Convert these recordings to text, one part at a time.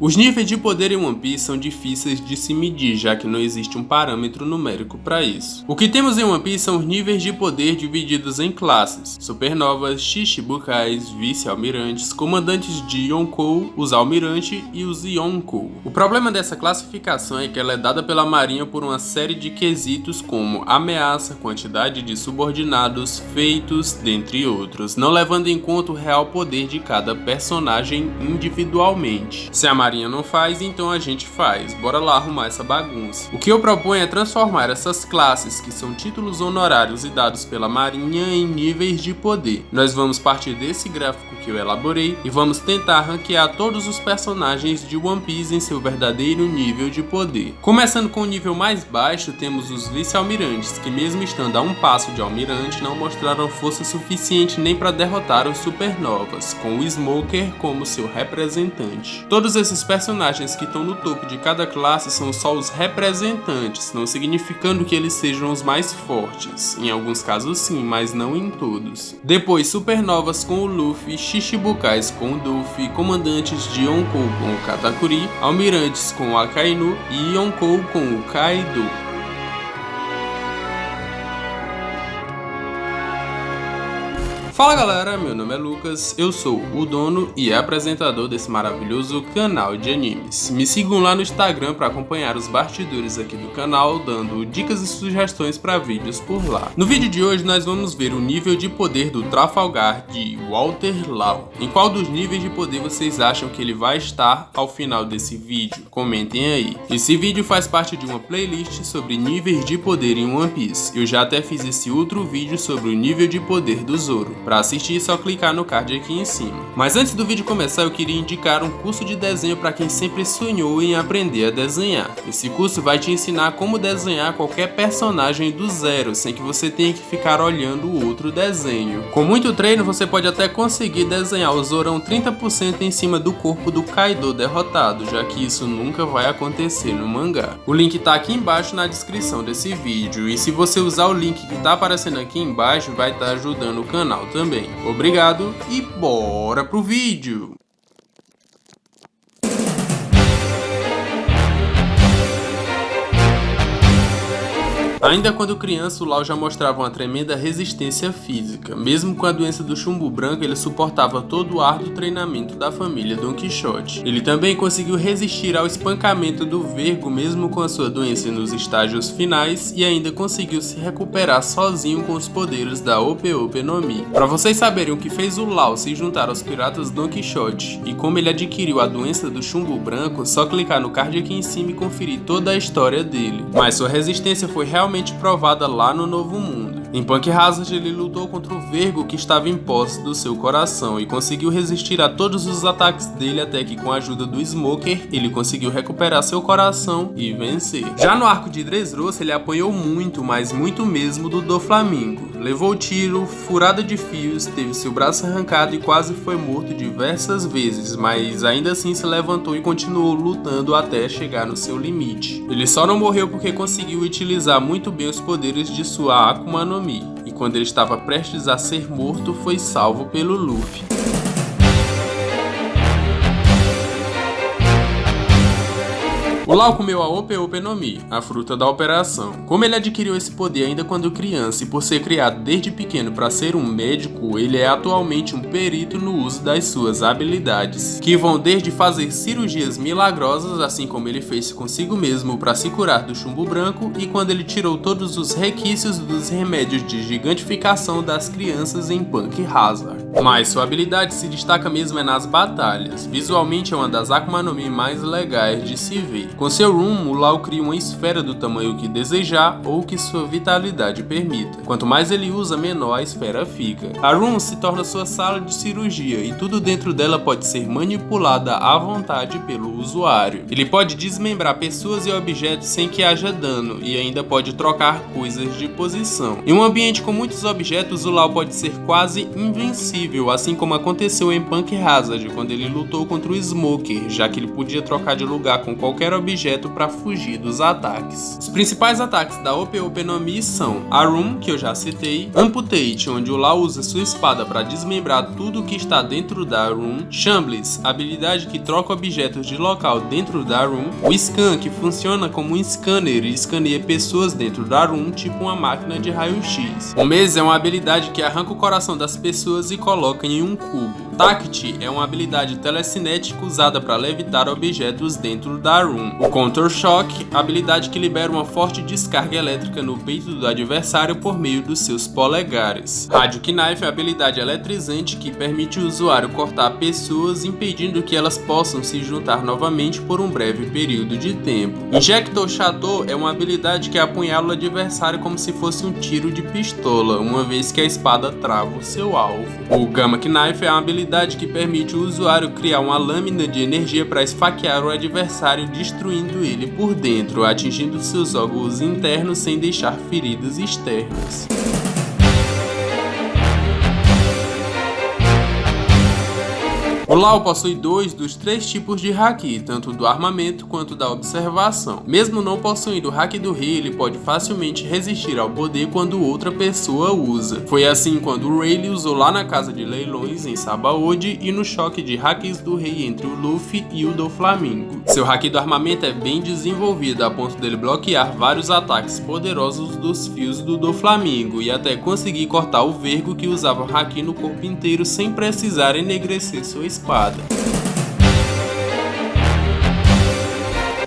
Os níveis de poder em One Piece são difíceis de se medir, já que não existe um parâmetro numérico para isso. O que temos em One Piece são os níveis de poder divididos em classes: supernovas, Shichibukais, vice-almirantes, comandantes de Yonkou, os almirantes e os Yonkou. O problema dessa classificação é que ela é dada pela marinha por uma série de quesitos como ameaça, quantidade de subordinados, feitos, dentre outros, não levando em conta o real poder de cada personagem individualmente. Se a marinha não faz, então a gente faz. Bora lá arrumar essa bagunça. O que eu proponho é transformar essas classes, que são títulos honorários e dados pela marinha, em níveis de poder. Nós vamos partir desse gráfico que eu elaborei e vamos tentar ranquear todos os personagens de One Piece em seu verdadeiro nível de poder. Começando com o nível mais baixo, temos os vice-almirantes, que mesmo estando a um passo de almirante, não mostraram força suficiente nem para derrotar os supernovas, com o Smoker como seu representante. Todos esses personagens que estão no topo de cada classe são só os representantes, não significando que eles sejam os mais fortes. Em alguns casos sim, mas não em todos. Depois, supernovas com o Luffy, Shichibukais com o Luffy, comandantes de Yonkou com o Katakuri, almirantes com o Akainu e Yonkou com o Kaido. Fala galera, meu nome é Lucas, eu sou o dono e apresentador desse maravilhoso canal de animes. Me sigam lá no Instagram para acompanhar os bastidores aqui do canal, dando dicas e sugestões para vídeos por lá. No vídeo de hoje nós vamos ver o nível de poder do Trafalgar de Walter Law. Em qual dos níveis de poder vocês acham que ele vai estar ao final desse vídeo? Comentem aí. Esse vídeo faz parte de uma playlist sobre níveis de poder em One Piece. Eu já até fiz esse outro vídeo sobre o nível de poder do Zoro. Para assistir é só clicar no card aqui em cima. Mas antes do vídeo começar, eu queria indicar um curso de desenho para quem sempre sonhou em aprender a desenhar. Esse curso vai te ensinar como desenhar qualquer personagem do zero, sem que você tenha que ficar olhando o outro desenho. Com muito treino, você pode até conseguir desenhar o Zorão 30% em cima do corpo do Kaido derrotado, já que isso nunca vai acontecer no mangá. O link tá aqui embaixo na descrição desse vídeo, e se você usar o link que tá aparecendo aqui embaixo, vai estar ajudando o canal também. Obrigado e bora pro vídeo! Ainda quando criança, o Law já mostrava uma tremenda resistência física. Mesmo com a doença do chumbo branco, ele suportava todo o árduo treinamento da família Don Quixote. Ele também conseguiu resistir ao espancamento do Vergo, mesmo com a sua doença nos estágios finais, e ainda conseguiu se recuperar sozinho com os poderes da Ope Ope no Mi. Para vocês saberem o que fez o Law se juntar aos piratas Don Quixote e como ele adquiriu a doença do chumbo branco, só clicar no card aqui em cima e conferir toda a história dele. Mas sua resistência foi realmente provada lá no Novo Mundo. Em Punk Hazard, ele lutou contra o Vergo que estava em posse do seu coração e conseguiu resistir a todos os ataques dele até que, com a ajuda do Smoker, ele conseguiu recuperar seu coração e vencer. Já no arco de Dressrosa, ele apanhou muito, mas muito mesmo, do Doflamingo. Levou tiro, furada de fios, teve seu braço arrancado e quase foi morto diversas vezes, mas ainda assim se levantou e continuou lutando até chegar no seu limite. Ele só não morreu porque conseguiu utilizar muito bem os poderes de sua Akuma no Mi, e quando ele estava prestes a ser morto, foi salvo pelo Luffy. O Law comeu a Ope Ope no Mi, a fruta da operação. Como ele adquiriu esse poder ainda quando criança e por ser criado desde pequeno para ser um médico, ele é atualmente um perito no uso das suas habilidades, que vão desde fazer cirurgias milagrosas, assim como ele fez consigo mesmo para se curar do chumbo branco, e quando ele tirou todos os requisitos dos remédios de gigantificação das crianças em Punk Hazard. Mas sua habilidade se destaca mesmo nas batalhas. Visualmente é uma das Akuma no Mi mais legais de se ver. Com seu Room, o Law cria uma esfera do tamanho que desejar ou que sua vitalidade permita. Quanto mais ele usa, menor a esfera fica. A Room se torna sua sala de cirurgia e tudo dentro dela pode ser manipulada à vontade pelo usuário. Ele pode desmembrar pessoas e objetos sem que haja dano e ainda pode trocar coisas de posição. Em um ambiente com muitos objetos, o Law pode ser quase invencível, assim como aconteceu em Punk Hazard, quando ele lutou contra o Smoker, já que ele podia trocar de lugar com qualquer objeto objeto para fugir dos ataques. Os principais ataques da Ope Ope no Mi são Arum, que eu já citei, Amputate, onde o Law usa sua espada para desmembrar tudo que está dentro da Arum, Shambles, habilidade que troca objetos de local dentro da Arum, o Scan, que funciona como um scanner e escaneia pessoas dentro da Arum, tipo uma máquina de raio-x. O Maze é uma habilidade que arranca o coração das pessoas e coloca em um cubo. Tact é uma habilidade telecinética usada para levitar objetos dentro da Arum. O Counter Shock, habilidade que libera uma forte descarga elétrica no peito do adversário por meio dos seus polegares. Rádio Knife é a habilidade eletrizante que permite o usuário cortar pessoas, impedindo que elas possam se juntar novamente por um breve período de tempo. Injector Chateau é uma habilidade que apunhala o adversário como se fosse um tiro de pistola, uma vez que a espada trava o seu alvo. O Gamma Knife é uma habilidade que permite o usuário criar uma lâmina de energia para esfaquear o adversário, destruindo ele por dentro, atingindo seus órgãos internos sem deixar feridas externas. O Law possui 2 dos 3 tipos de Haki, tanto do armamento quanto da observação. Mesmo não possuindo o Haki do Rei, ele pode facilmente resistir ao poder quando outra pessoa usa. Foi assim quando o Rayleigh usou lá na casa de leilões em Sabaody e no choque de Hakis do Rei entre o Luffy e o Doflamingo. Seu Haki do armamento é bem desenvolvido a ponto dele bloquear vários ataques poderosos dos fios do Doflamingo e até conseguir cortar o Vergo, que usava o Haki no corpo inteiro sem precisar enegrecer sua espada.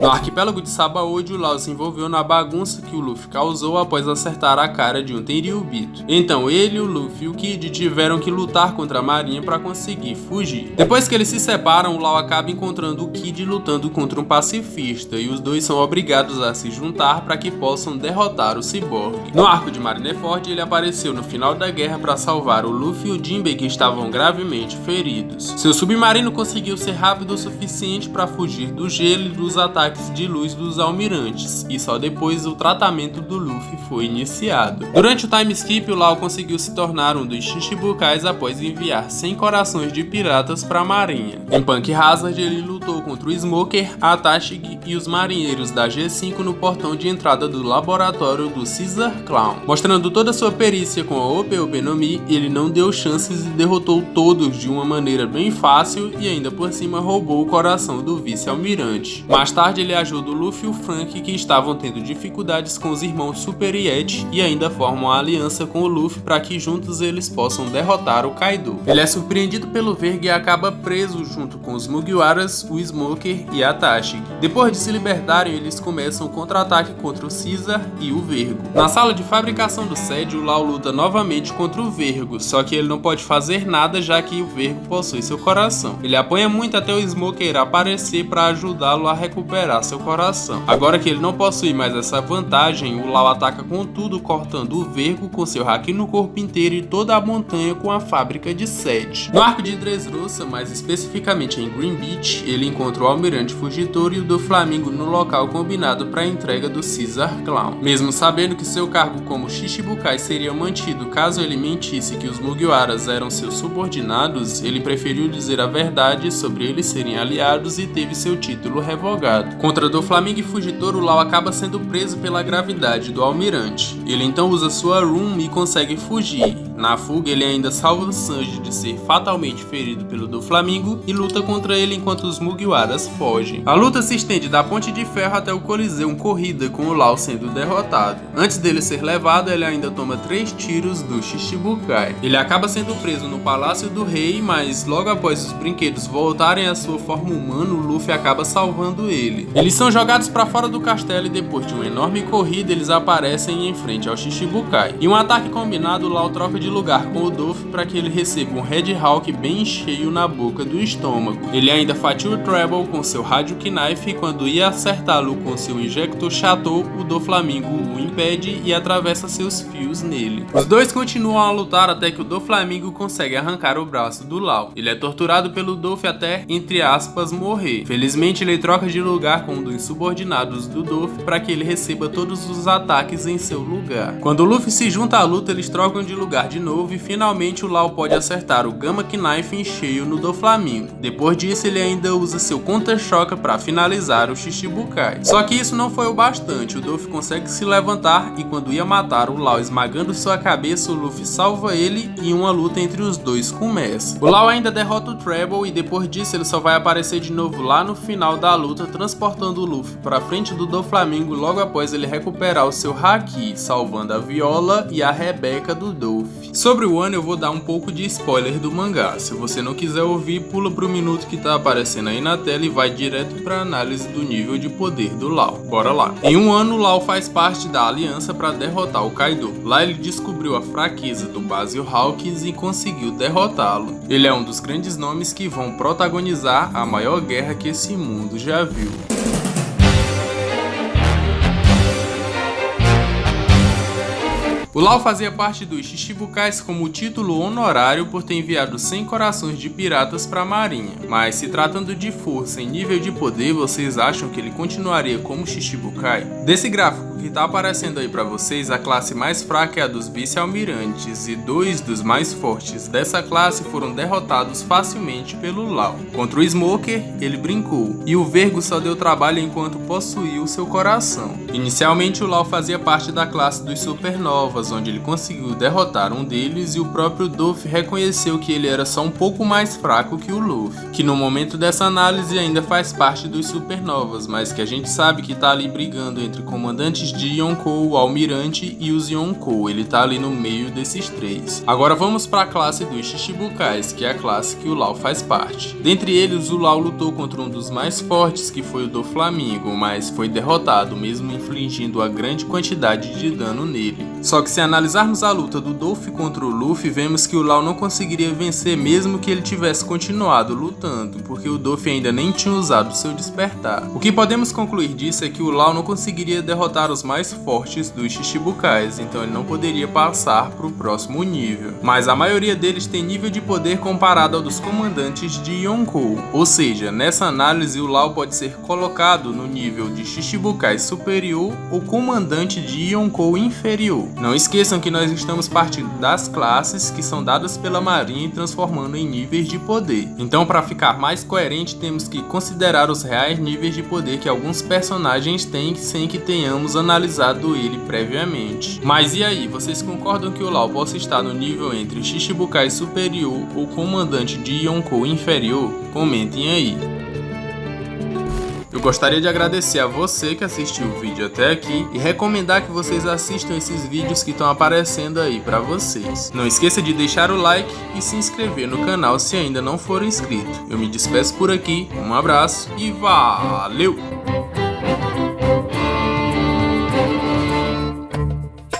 No arquipélago de Sabaody, o Law se envolveu na bagunça que o Luffy causou após acertar a cara de um Tenryubito. Então ele, o Luffy e o Kid tiveram que lutar contra a marinha para conseguir fugir. Depois que eles se separam, o Law acaba encontrando o Kid lutando contra um pacifista e os dois são obrigados a se juntar para que possam derrotar o Cyborg. No arco de Marineford, ele apareceu no final da guerra para salvar o Luffy e o Jinbei, que estavam gravemente feridos. Seu submarino conseguiu ser rápido o suficiente para fugir do gelo e dos ataques de luz dos almirantes, e só depois o tratamento do Luffy foi iniciado. Durante o time skip, o Law conseguiu se tornar um dos Shichibukais após enviar 100 corações de piratas para a marinha. Em Punk Hazard, ele lutou contra o Smoker, a Tashig e os marinheiros da G5 no portão de entrada do laboratório do Caesar Clown. Mostrando toda a sua perícia com a Ope Ope no Mi, ele não deu chances e derrotou todos de uma maneira bem fácil e ainda por cima roubou o coração do vice-almirante. Mais tarde, ele ajuda o Luffy e o Frank, que estavam tendo dificuldades com os irmãos Super e Yeti, e ainda formam uma aliança com o Luffy para que juntos eles possam derrotar o Kaido. Ele é surpreendido pelo Vergo e acaba preso junto com os Mugiwaras, o Smoker e a Tashig. Depois de se libertarem, eles começam o contra-ataque contra o Caesar e o Vergo. Na sala de fabricação do SED, o Law luta novamente contra o Vergo, só que ele não pode fazer nada já que o Vergo possui seu coração. Ele apanha muito até o Smoker aparecer para ajudá-lo a recuperar seu coração. Agora que ele não possui mais essa vantagem, o Law ataca com tudo, cortando o Vergo com seu Haki no corpo inteiro e toda a montanha com a fábrica de SED. No arco de Dressrosa, mais especificamente em Green Beach, ele encontra o Almirante Fugitor e o Doflamingo no local combinado para a entrega do Caesar Clown. Mesmo sabendo que seu cargo como Shichibukai seria mantido caso ele mentisse que os Mugiwaras eram seus subordinados, ele preferiu dizer a verdade sobre eles serem aliados e teve seu título revogado. Contra Doflamingo e Fugitor, o Law acaba sendo preso pela gravidade do Almirante. Ele então usa sua Room e consegue fugir. Na fuga, ele ainda salva o Sanji de ser fatalmente ferido pelo Doflamingo e luta contra ele enquanto os Mugiwaras fogem. A luta se estende da Ponte de Ferro até o Coliseu Corrida, com o Law sendo derrotado. Antes dele ser levado, ele ainda toma 3 tiros do Shichibukai. Ele acaba sendo preso no Palácio do Rei, mas logo após os brinquedos voltarem à sua forma humana, o Luffy acaba salvando ele. Eles são jogados para fora do castelo e depois de uma enorme corrida, eles aparecem em frente ao Shichibukai. Em um ataque combinado, o Law troca de lugar com o Doff para que ele receba um Red Hawk bem cheio na boca do estômago. Ele ainda fatia o Treble com seu Rádio Knife e quando ia acertá-lo com seu Injector Chateau, o Doflamingo o impede e atravessa seus fios nele. Os dois continuam a lutar até que o Doflamingo consegue arrancar o braço do Law. Ele é torturado pelo Doff até, entre aspas, morrer. Felizmente, ele troca de lugar com um dos subordinados do Doff para que ele receba todos os ataques em seu lugar. Quando o Luffy se junta à luta, eles trocam de lugar de de novo e finalmente o Law pode acertar o Gamma Knife em cheio no Doflamingo. Depois disso ele ainda usa seu Counter Shock para finalizar o Shichibukai. Só que isso não foi o bastante, o Doff consegue se levantar e quando ia matar o Law esmagando sua cabeça, o Luffy salva ele e uma luta entre os dois começa. O Law ainda derrota o Treble e depois disso ele só vai aparecer de novo lá no final da luta, transportando o Luffy para frente do Doflamingo logo após ele recuperar o seu Haki, salvando a Viola e a Rebecca do Doff. Sobre o Wano eu vou dar um pouco de spoiler do mangá, se você não quiser ouvir, pula pro minuto que tá aparecendo aí na tela e vai direto pra análise do nível de poder do Law. Bora lá. Em um ano, o Law faz parte da aliança para derrotar o Kaido. Lá ele descobriu a fraqueza do Basil Hawkins e conseguiu derrotá-lo. Ele é um dos grandes nomes que vão protagonizar a maior guerra que esse mundo já viu. O Law fazia parte dos Shichibukais como título honorário por ter enviado 100 corações de piratas para a marinha, mas se tratando de força e nível de poder, vocês acham que ele continuaria como Shichibukai? Desse gráfico que está aparecendo aí para vocês, a classe mais fraca é a dos vice-almirantes e 2 dos mais fortes dessa classe foram derrotados facilmente pelo Law. Contra o Smoker, ele brincou, e o Vergo só deu trabalho enquanto possuía o seu coração. Inicialmente o Law fazia parte da classe dos Supernovas, onde ele conseguiu derrotar um deles e o próprio Doff reconheceu que ele era só um pouco mais fraco que o Luffy, que no momento dessa análise ainda faz parte dos Supernovas, mas que a gente sabe que tá ali brigando entre comandantes de Yonkou, o Almirante e os Yonkou, ele tá ali no meio desses três. Agora vamos para a classe dos Shichibukais, que é a classe que o Law faz parte. Dentre eles, o Law lutou contra um dos mais fortes, que foi o Doflamingo, mas foi derrotado, mesmo infligindo a grande quantidade de dano nele. Só que se analisarmos a luta do Doff contra o Luffy, vemos que o Law não conseguiria vencer mesmo que ele tivesse continuado lutando, porque o Doff ainda nem tinha usado seu despertar. O que podemos concluir disso é que o Law não conseguiria derrotar os mais fortes dos Shichibukais, então ele não poderia passar para o próximo nível. Mas a maioria deles tem nível de poder comparado ao dos comandantes de Yonkou, ou seja, nessa análise o Law pode ser colocado no nível de Shichibukai superior ou comandante de Yonkou inferior. Não esqueçam que nós estamos partindo das classes que são dadas pela marinha e transformando em níveis de poder. Então, para ficar mais coerente, temos que considerar os reais níveis de poder que alguns personagens têm sem que tenhamos analisado ele previamente. Mas e aí, vocês concordam que o Law possa estar no nível entre Shichibukai superior ou comandante de Yonkou inferior? Comentem aí. Eu gostaria de agradecer a você que assistiu o vídeo até aqui e recomendar que vocês assistam esses vídeos que estão aparecendo aí para vocês. Não esqueça de deixar o like e se inscrever no canal se ainda não for inscrito. Eu me despeço por aqui, um abraço e valeu!